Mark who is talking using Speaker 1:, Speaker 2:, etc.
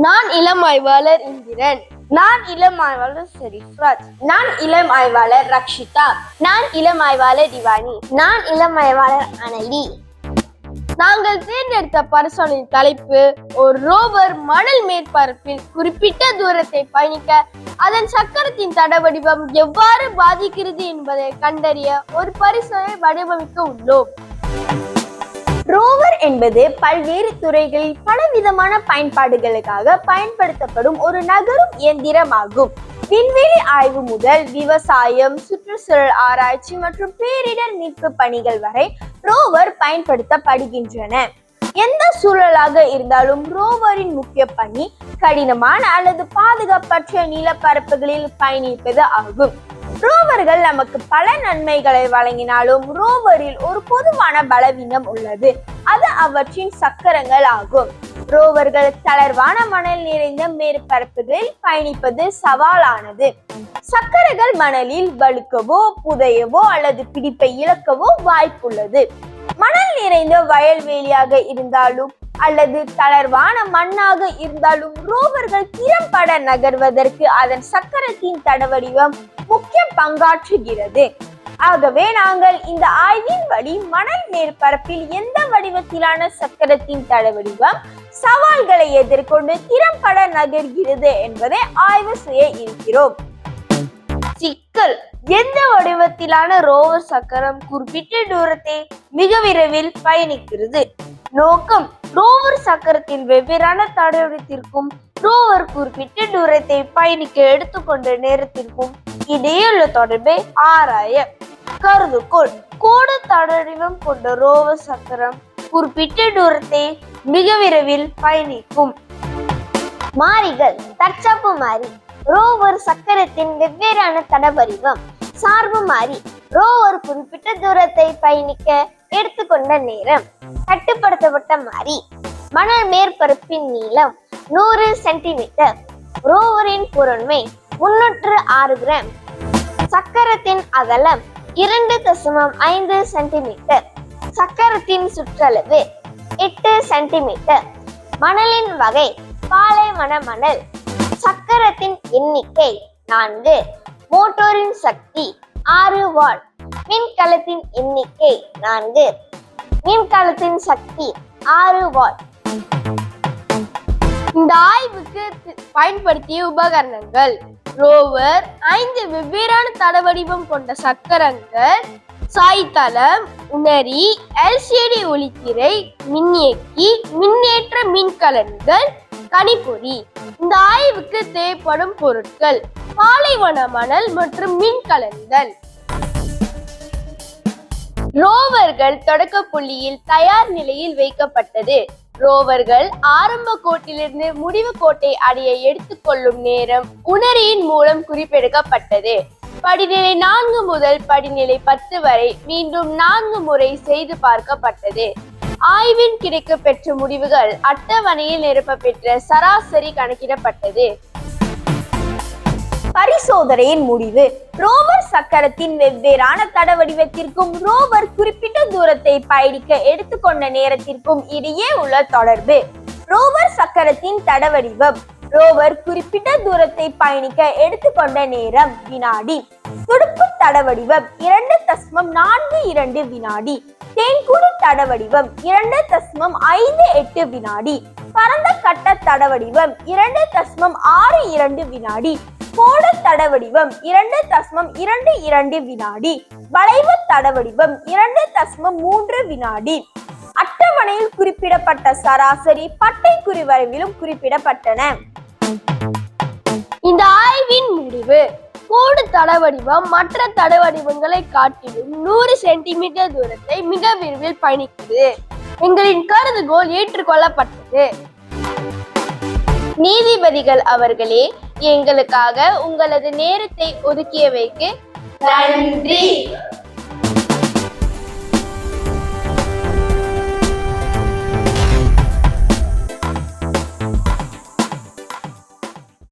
Speaker 1: நான் இளம் ஆய்வாளர் இந்திரன்.
Speaker 2: நான் இளம் ஆய்வாளர் சரிஃப்ராஜ்.
Speaker 1: நான் இளம் ஆய்வாளர் ரக்ஷிதா.
Speaker 3: நான் இளம் ஆய்வாளர் திவானி.
Speaker 4: நான் இளம் ஆய்வாளர் அனலி.
Speaker 1: நாங்கள் தேர்ந்தெடுத்த பரிசோதனை தலைப்பு ஒரு ரோவர் மணல் மேற்பரப்பில் குறிப்பிட்ட தூரத்தை பயணிக்க அதன் சக்கரத்தின் தட வடிவம் எவ்வாறு பாதிக்கிறது என்பதை கண்டறிய ஒரு பரிசோதனை வடிவமைக்க உள்ளோம்.
Speaker 2: ரோவர் என்பது பல்வேறு துறைகளில் பலவிதமான பயன்பாடுகளுக்காக பயன்படுத்தப்படும் ஒரு நகரும் இயந்திரமாகும். விண்வெளி ஆய்வு முதல் விவசாயம், சுற்றுச்சூழல் ஆராய்ச்சி மற்றும் பேரிடர் மீட்பு பணிகள் வரை ரோவர் பயன்படுத்தப்படுகின்றன. எந்த சூழலாக இருந்தாலும் ரோவரின் முக்கிய பணி கடினமான அல்லது பாதுகாப்பற்ற நிலப்பரப்புகளில் பயணிப்பது ஆகும். ரோவர்கள் நமக்கு பல நன்மைகளை வழங்கினாலும் ரோவரில் ஒரு பொதுவான பலவீனம் உள்ளது. அது அவற்றின் சக்கரங்கள் ஆகும். ரோவர்கள் தளர்வான மணல் நிறைந்த மேற்பரப்புகளில் பயணிப்பது சவாலானது. சக்கரங்கள் மணலில் வழுக்கவோ புதையவோ அல்லது பிடிப்பை இழக்கவோ வாய்ப்புள்ளது. மணல் நிறைந்த வயல்வெளியாக இருந்தாலும் அல்லது தளர்வான மண்ணாக இருந்தாலும் ரோவர்கள் திறம்பட நகர்வதற்கு அதன் சக்கரத்தின் தடவடிவம் முக்கிய பங்காற்றுகிறது. ஆகவே நாங்கள் இந்த ஆய்வின் வழி மணல் மேற்பரப்பில் எந்த வடிவத்திலான சக்கரத்தின் தடவடிவம் சவால்களை எதிர்கொண்டு திறம்பட நகர்கிறது என்பதை ஆய்வு செய்ய இருக்கிறோம்.
Speaker 1: சிக்கல்: எந்த வடிவத்திலான ரோவர் சக்கரம் குறிப்பிட்ட தூரத்தை மிக விரைவில் பயணிக்கிறது? நோக்கம்: ரோவர் சக்கரத்தின் வெவ்வேறான தடவடிவத்திற்கும் ரோவர் குறிப்பிட்ட தூரத்தை பயணிக்க எடுத்துக்கொண்ட நேரத்திற்கும் இடையுள்ள தொடர்பை ஆராய. கருதுகோள்: கோடு தடவடிவம் கொண்ட ரோவர் சக்கரம் குறிப்பிட்ட தூரத்தை மிக விரைவில் பயணிக்கும்.
Speaker 4: மாறிகள்: தற்சாப்பு மாறி ரோவர் சக்கரத்தின் வெவ்வேறான தடவடிவம். சார்பு மாறி ரோவர் குறிப்பிட்ட தூரத்தை பயணிக்க எடுத்துக்கொண்ட நேரம். கட்டுப்படுத்தப்பட்ட மாறி மணல் மேற்பரப்பின் நீளம் 100 சென்டிமீட்டர். ரோவரின் பொருண்மை 306 கிராம். சக்கரத்தின் அகலம் 2.5 சென்டிமீட்டர். சக்கரத்தின் சுற்றளவு 8 சென்டிமீட்டர். மணலின் வகை பாலைவன மணல். சக்கரத்தின் எண்ணிக்கை 4. மோட்டோரின் சக்தி 6 வாட். மின்கலத்தின் எண்ணிக்கை 4. மின்கலத்தின் சக்தி 6 வாட்.
Speaker 1: இந்த ஆய்வுக்கு பயன்படுத்திய உபகரணங்கள்: ரோவர், 5 வெவ்வேறான தடவடிவம் கொண்ட சக்கரங்கள், சாய்தளம், உணரி, LCD ஒளித்திரை, மின்னியக்கி, மின்னேற்ற மின்கலன்கள், கணிப்பொறி. இந்த ஆய்வுக்கு தேவைப்படும் பொருட்கள்: பாலைவன மணல் மற்றும் மின்கலன்கள். ரோவர்கள் தொடக்க புள்ளியில் தயார் நிலையில் வைக்கப்பட்டது. ரோவர்கள் ஆரம்ப கோட்டிலிருந்து முடிவு கோட்டை அடைய எடுத்துக்கொள்ளும் நேரம் உணரியின் மூலம் குறிப்பெடுக்கப்பட்டது. படிநிலை 4 முதல் படிநிலை 10 வரை மீண்டும் 4 முறை செய்து பார்க்கப்பட்டது. ஆய்வின் கிடைக்க பெற்ற முடிவுகள் அட்டவணையில் நிரப்பப்பெற்ற சராசரி கணக்கிடப்பட்டது.
Speaker 2: பரிசோதனையின் முடிவு: ரோவர் சக்கரத்தின் வெவ்வேறான தடவடிவத்திற்கும் ரோவர் குறிப்பிட்ட தூரத்தை பயணிக்க எடுத்துக்கொண்ட நேரத்திற்கும் இடையே உள்ள தொடர்பு. ரோவர் சக்கரத்தின் தடவடிவம்: ரோவர் குறிப்பிட்ட தூரத்தை பயணிக்க எடுத்துக்கொண்ட நேரம் வினாடி. துடுப்பு தடவடிவம் 2.42 வினாடி. தேன்கூடு தடவடிவம் 2.58 வினாடி. பரந்த கட்ட தடவடிவம் 2.62 வினாடி. கோடு தடவடிவம் 2.22 வினாடி. வளைவு தடவடிவம் 2.3 வினாடி. அட்டவணையில் குறிப்பிடப்பட்ட சராசரி பட்டை குறிவரைவிலும் குறிப்பிடப்பட்டன.
Speaker 1: இந்த ஆய்வின் முடிவு: கோடு தடவடிவம் மற்ற தடவடிவங்களை காட்டிலும் 100 சென்டிமீட்டர் தூரத்தை மிக விரைவில் பயணிக்கிறது. எங்களின் கருதுகோள் ஏற்றுக்கொள்ளப்பட்டது. நீதிபதிகள் அவர்களே, எங்களுக்காக உங்களது நேரத்தை ஒதுக்கியவைக்கு
Speaker 3: நன்றி.